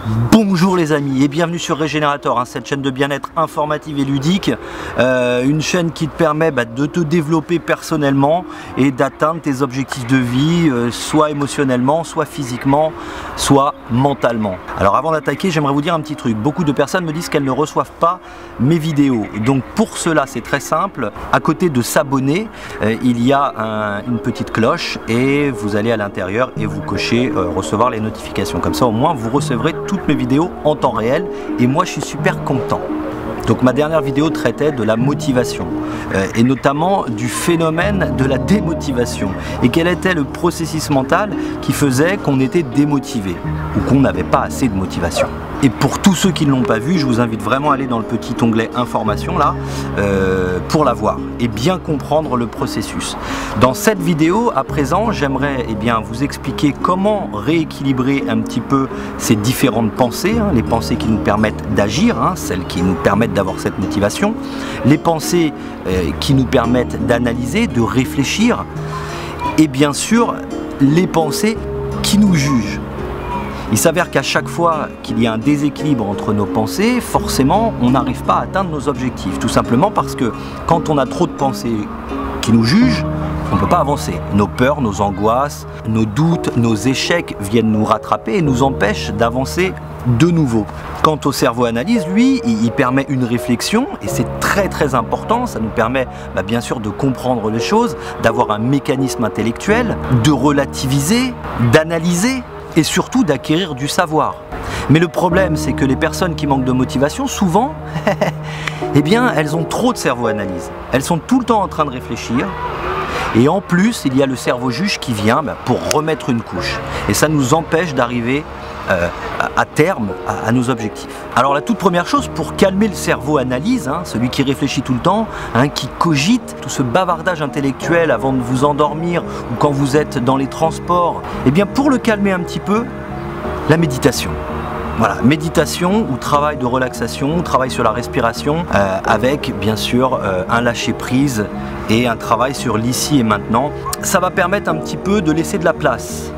Bonjour les amis et bienvenue sur Régénérateur, cette chaîne de bien-être informative et ludique, une chaîne qui te permet de te développer personnellement et d'atteindre tes objectifs de vie, soit émotionnellement, soit physiquement, soit mentalement. Alors avant d'attaquer, j'aimerais vous dire un petit truc. Beaucoup de personnes me disent qu'elles ne reçoivent pas mes vidéos. Donc pour cela, c'est très simple. À côté de s'abonner, il y a une petite cloche et vous allez à l'intérieur et vous cochez recevoir les notifications. Comme ça, au moins, vous recevrez toutes mes vidéos en temps réel et moi, je suis super content. Donc ma dernière vidéo traitait de la motivation et notamment du phénomène de la démotivation et quel était le processus mental qui faisait qu'on était démotivé ou qu'on n'avait pas assez de motivation. Et pour tous ceux qui ne l'ont pas vu, je vous invite vraiment à aller dans le petit onglet information là pour la voir et bien comprendre le processus. Dans cette vidéo à présent, j'aimerais vous expliquer comment rééquilibrer un petit peu ces différentes pensées, les pensées qui nous permettent d'agir, celles qui nous permettent d'avoir cette motivation, les pensées qui nous permettent d'analyser, de réfléchir et bien sûr les pensées qui nous jugent. Il s'avère qu'à chaque fois qu'il y a un déséquilibre entre nos pensées, forcément, on n'arrive pas à atteindre nos objectifs. Tout simplement parce que quand on a trop de pensées qui nous jugent, on ne peut pas avancer. Nos peurs, nos angoisses, nos doutes, nos échecs viennent nous rattraper et nous empêchent d'avancer de nouveau. Quant au cerveau analyse, lui, il permet une réflexion et c'est très important. Ça nous permet bien sûr de comprendre les choses, d'avoir un mécanisme intellectuel, de relativiser, d'analyser et surtout d'acquérir du savoir. Mais le problème, c'est que les personnes qui manquent de motivation, souvent, elles ont trop de cerveau analyse. Elles sont tout le temps en train de réfléchir. Et en plus, il y a le cerveau juge qui vient pour remettre une couche. Et ça nous empêche d'arriver à terme à nos objectifs. Alors la toute première chose, pour calmer le cerveau analyse, celui qui réfléchit tout le temps, qui cogite, tout ce bavardage intellectuel avant de vous endormir ou quand vous êtes dans les transports, pour le calmer un petit peu, la méditation. Voilà, méditation ou travail de relaxation, travail sur la respiration avec bien sûr un lâcher prise et un travail sur l'ici et maintenant. Ça va permettre un petit peu de laisser de la place,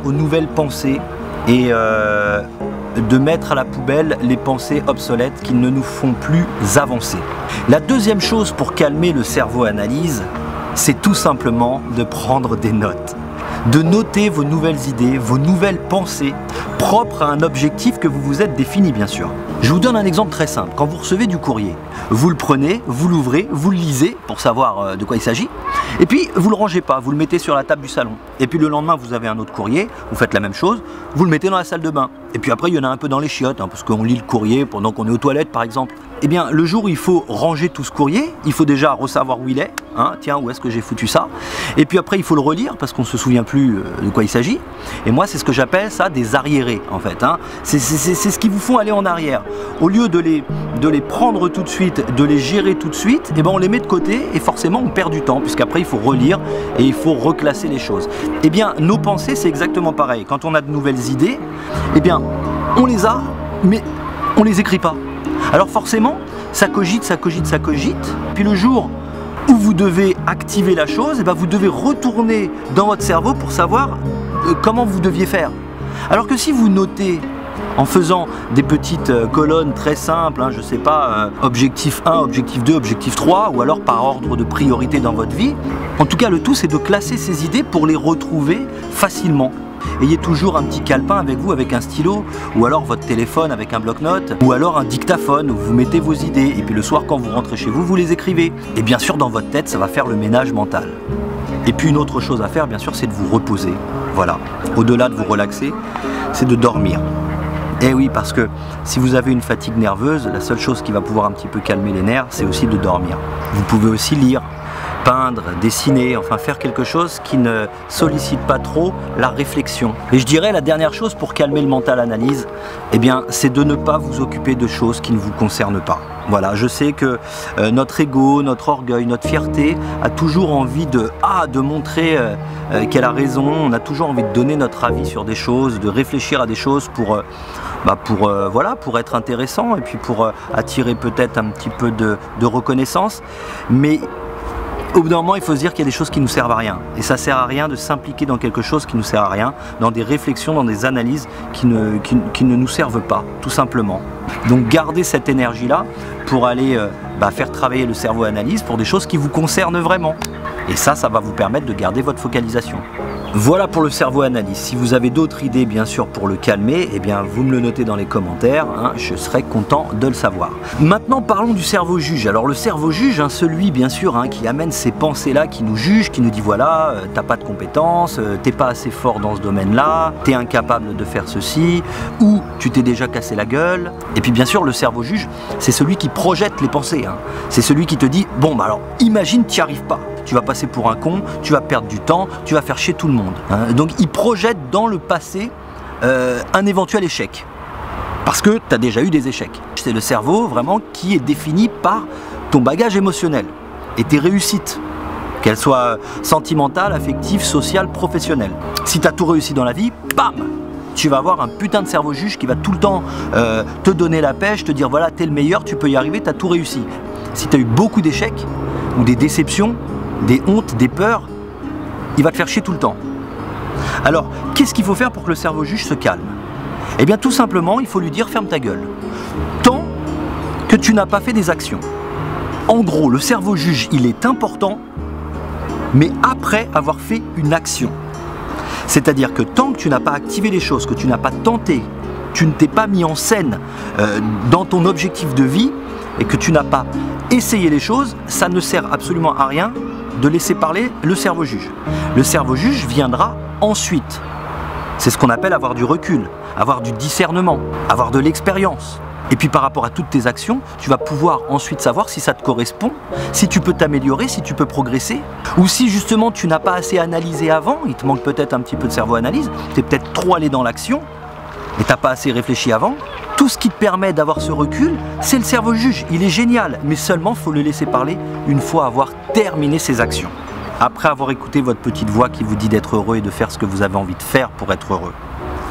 aux nouvelles pensées et de mettre à la poubelle les pensées obsolètes qui ne nous font plus avancer. La deuxième chose pour calmer le cerveau analyse, c'est tout simplement de prendre des notes. De noter vos nouvelles idées, vos nouvelles pensées propres à un objectif que vous vous êtes défini bien sûr. Je vous donne un exemple très simple. Quand vous recevez du courrier, vous le prenez, vous l'ouvrez, vous le lisez pour savoir de quoi il s'agit et puis vous le rangez pas, vous le mettez sur la table du salon. Et puis le lendemain vous avez un autre courrier, vous faites la même chose, vous le mettez dans la salle de bain. Et puis après il y en a un peu dans les chiottes parce qu'on lit le courrier pendant qu'on est aux toilettes par exemple. Le jour où il faut ranger tout ce courrier, il faut déjà savoir où il est, tiens où est-ce que j'ai foutu ça, et puis après il faut le relire parce qu'on ne se souvient plus de quoi il s'agit. Et moi c'est ce que j'appelle ça des arriérés en fait, c'est ce qui vous font aller en arrière. Au lieu de les prendre tout de suite, de les gérer tout de suite, on les met de côté et forcément on perd du temps puisqu'après il faut relire et il faut reclasser les choses. Nos pensées c'est exactement pareil. Quand on a de nouvelles idées, on les a mais on les écrit pas. Alors forcément, ça cogite, puis le jour où vous devez activer la chose, vous devez retourner dans votre cerveau pour savoir comment vous deviez faire. Alors que si vous notez en faisant des petites colonnes très simples, je sais pas, objectif 1, objectif 2, objectif 3, ou alors par ordre de priorité dans votre vie, en tout cas le tout c'est de classer ces idées pour les retrouver facilement. Ayez toujours un petit calepin avec vous, avec un stylo, ou alors votre téléphone avec un bloc-notes, ou alors un dictaphone où vous mettez vos idées, et puis le soir quand vous rentrez chez vous, vous les écrivez. Et bien sûr dans votre tête, ça va faire le ménage mental. Et puis une autre chose à faire, bien sûr, c'est de vous reposer. Voilà, au-delà de vous relaxer, c'est de dormir. Et oui, parce que si vous avez une fatigue nerveuse, la seule chose qui va pouvoir un petit peu calmer les nerfs, c'est aussi de dormir. Vous pouvez aussi lire, peindre, dessiner, enfin faire quelque chose qui ne sollicite pas trop la réflexion. Et je dirais la dernière chose pour calmer le mental analyse, c'est de ne pas vous occuper de choses qui ne vous concernent pas. Voilà, je sais que notre ego, notre orgueil, notre fierté a toujours envie de montrer qu'elle a raison, on a toujours envie de donner notre avis sur des choses, de réfléchir à des choses pour être intéressant et puis pour attirer peut-être un petit peu de reconnaissance. Mais Au bout d'un moment, il faut se dire qu'il y a des choses qui ne nous servent à rien. Et ça ne sert à rien de s'impliquer dans quelque chose qui ne nous sert à rien, dans des réflexions, dans des analyses qui ne nous servent pas, tout simplement. Donc gardez cette énergie-là pour aller faire travailler le cerveau analyse pour des choses qui vous concernent vraiment. Et ça va vous permettre de garder votre focalisation. Voilà pour le cerveau analyse. Si vous avez d'autres idées, bien sûr, pour le calmer, eh bien, vous me le notez dans les commentaires. Je serai content de le savoir. Maintenant, parlons du cerveau juge. Alors, le cerveau juge, celui, bien sûr, qui amène ces pensées-là, qui nous juge, qui nous dit, voilà, t'as pas de compétences, t'es pas assez fort dans ce domaine-là, t'es incapable de faire ceci, ou tu t'es déjà cassé la gueule. Et puis, bien sûr, le cerveau juge, c'est celui qui projette les pensées. C'est celui qui te dit, bon, bah alors, imagine, t'y arrives pas. Tu vas passer pour un con, tu vas perdre du temps, tu vas faire chier tout le monde. Donc il projette dans le passé un éventuel échec. Parce que tu as déjà eu des échecs. C'est le cerveau vraiment qui est défini par ton bagage émotionnel et tes réussites. Qu'elles soient sentimentales, affectives, sociales, professionnelles. Si tu as tout réussi dans la vie, bam, tu vas avoir un putain de cerveau juge qui va tout le temps te donner la pêche, te dire voilà, t'es le meilleur, tu peux y arriver, tu as tout réussi. Si tu as eu beaucoup d'échecs ou des déceptions, des hontes, des peurs, il va te faire chier tout le temps. Alors, qu'est-ce qu'il faut faire pour que le cerveau juge se calme? Eh bien, tout simplement, il faut lui dire ferme ta gueule. Tant que tu n'as pas fait des actions. En gros, le cerveau juge, il est important, mais après avoir fait une action. C'est-à-dire que tant que tu n'as pas activé les choses, que tu n'as pas tenté, tu ne t'es pas mis en scène dans ton objectif de vie, et que tu n'as pas essayé les choses, ça ne sert absolument à rien de laisser parler le cerveau juge. Le cerveau juge viendra ensuite. C'est ce qu'on appelle avoir du recul, avoir du discernement, avoir de l'expérience. Et puis par rapport à toutes tes actions, tu vas pouvoir ensuite savoir si ça te correspond, si tu peux t'améliorer, si tu peux progresser, ou si justement tu n'as pas assez analysé avant, il te manque peut-être un petit peu de cerveau analyse, tu es peut-être trop allé dans l'action, et tu n'as pas assez réfléchi avant. Tout ce qui te permet d'avoir ce recul, c'est le cerveau juge. Il est génial, mais seulement il faut le laisser parler une fois avoir terminé ses actions. Après avoir écouté votre petite voix qui vous dit d'être heureux et de faire ce que vous avez envie de faire pour être heureux.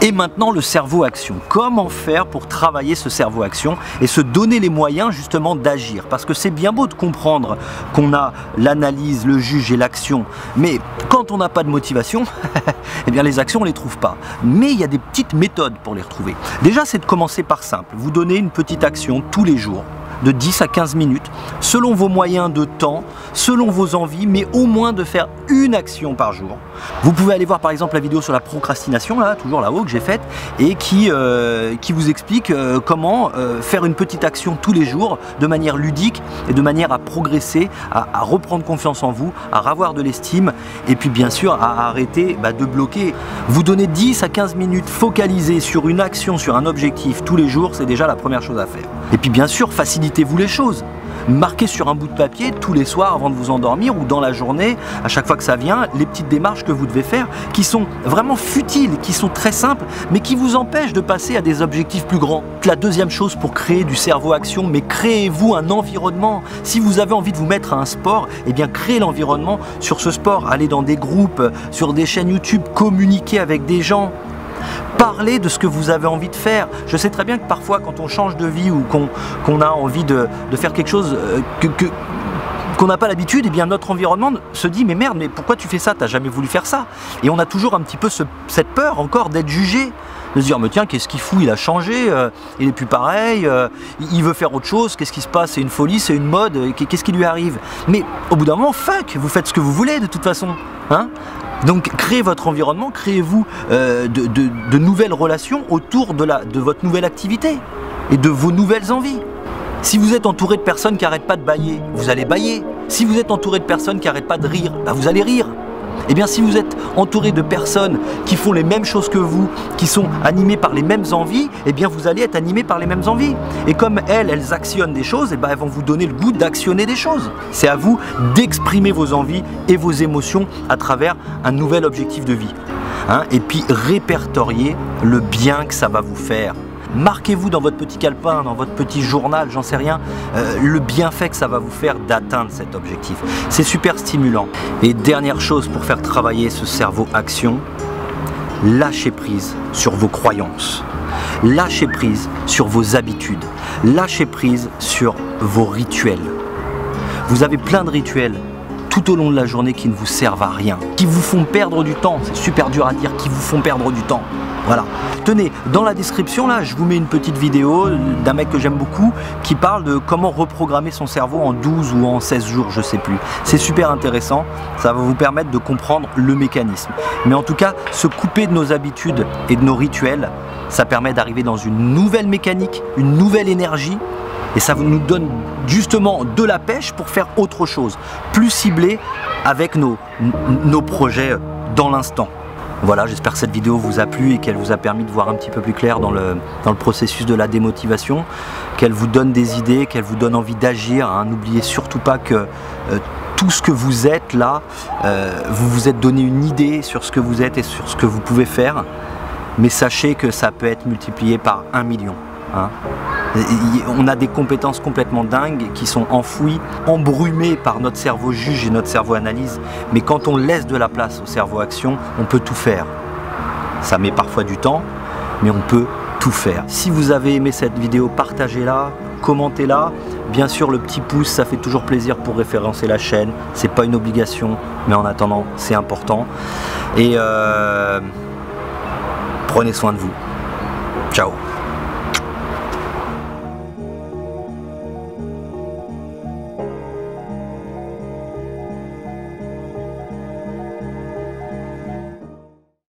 Et maintenant, le cerveau action. Comment faire pour travailler ce cerveau action et se donner les moyens justement d'agir? Parce que c'est bien beau de comprendre qu'on a l'analyse, le juge et l'action, mais quand on n'a pas de motivation, eh bien les actions on les trouve pas. Mais il y a des petites méthodes pour les retrouver. Déjà, c'est de commencer par simple. Vous donnez une petite action tous les jours, de 10 à 15 minutes, selon vos moyens de temps, selon vos envies, mais au moins de faire une action par jour. Vous pouvez aller voir par exemple la vidéo sur la procrastination, là, toujours là-haut, que j'ai faite, et qui vous explique comment faire une petite action tous les jours, de manière ludique, et de manière à progresser, à reprendre confiance en vous, à avoir de l'estime, et puis bien sûr à arrêter de bloquer. Vous donnez 10 à 15 minutes focalisées sur une action, sur un objectif tous les jours, c'est déjà la première chose à faire. Et puis bien sûr, facilitez-vous les choses. Marquez sur un bout de papier tous les soirs avant de vous endormir ou dans la journée, à chaque fois que ça vient, les petites démarches que vous devez faire qui sont vraiment futiles, qui sont très simples, mais qui vous empêchent de passer à des objectifs plus grands. La deuxième chose pour créer du cerveau action, mais créez-vous un environnement. Si vous avez envie de vous mettre à un sport, eh bien créez l'environnement sur ce sport. Allez dans des groupes, sur des chaînes YouTube, communiquez avec des gens. Parlez de ce que vous avez envie de faire. Je sais très bien que parfois quand on change de vie ou qu'on a envie de faire quelque chose qu'on n'a pas l'habitude, eh bien notre environnement se dit mais merde, mais pourquoi tu fais ça? T'as jamais voulu faire ça. Et on a toujours un petit peu cette peur encore d'être jugé, de se dire mais tiens, qu'est-ce qu'il fout, il a changé, il est plus pareil, il veut faire autre chose, qu'est-ce qui se passe, c'est une folie, c'est une mode, qu'est-ce qui lui arrive? Mais au bout d'un moment, fuck, vous faites ce que vous voulez de toute façon, hein? Donc créez votre environnement, créez-vous de nouvelles relations autour de votre nouvelle activité et de vos nouvelles envies. Si vous êtes entouré de personnes qui n'arrêtent pas de bâiller, vous allez bâiller. Si vous êtes entouré de personnes qui n'arrêtent pas de rire, vous allez rire. Eh bien si vous êtes entouré de personnes qui font les mêmes choses que vous, qui sont animées par les mêmes envies, eh bien vous allez être animé par les mêmes envies. Et comme elles actionnent des choses, eh bien elles vont vous donner le goût d'actionner des choses. C'est à vous d'exprimer vos envies et vos émotions à travers un nouvel objectif de vie. Et puis répertorier le bien que ça va vous faire. Marquez-vous dans votre petit calepin, dans votre petit journal, j'en sais rien, le bienfait que ça va vous faire d'atteindre cet objectif. C'est super stimulant. Et dernière chose pour faire travailler ce cerveau action, lâchez prise sur vos croyances. Lâchez prise sur vos habitudes. Lâchez prise sur vos rituels. Vous avez plein de rituels tout au long de la journée qui ne vous servent à rien, qui vous font perdre du temps, c'est super dur à dire, qui vous font perdre du temps. Voilà. Tenez, dans la description là, je vous mets une petite vidéo d'un mec que j'aime beaucoup qui parle de comment reprogrammer son cerveau en 12 ou en 16 jours, je sais plus. C'est super intéressant, ça va vous permettre de comprendre le mécanisme. Mais en tout cas, se couper de nos habitudes et de nos rituels, ça permet d'arriver dans une nouvelle mécanique, une nouvelle énergie. Et ça nous donne justement de la pêche pour faire autre chose, plus ciblé avec nos projets dans l'instant. Voilà, j'espère que cette vidéo vous a plu et qu'elle vous a permis de voir un petit peu plus clair dans le processus de la démotivation, qu'elle vous donne des idées, qu'elle vous donne envie d'agir. Hein. N'oubliez surtout pas que tout ce que vous êtes là, vous vous êtes donné une idée sur ce que vous êtes et sur ce que vous pouvez faire, mais sachez que ça peut être multiplié par 1 million. Hein. On a des compétences complètement dingues qui sont enfouies, embrumées par notre cerveau juge et notre cerveau analyse. Mais quand on laisse de la place au cerveau action, on peut tout faire. Ça met parfois du temps, mais on peut tout faire. Si vous avez aimé cette vidéo, partagez-la, commentez-la. Bien sûr, le petit pouce, ça fait toujours plaisir pour référencer la chaîne. C'est pas une obligation, mais en attendant, c'est important. Et prenez soin de vous. Ciao.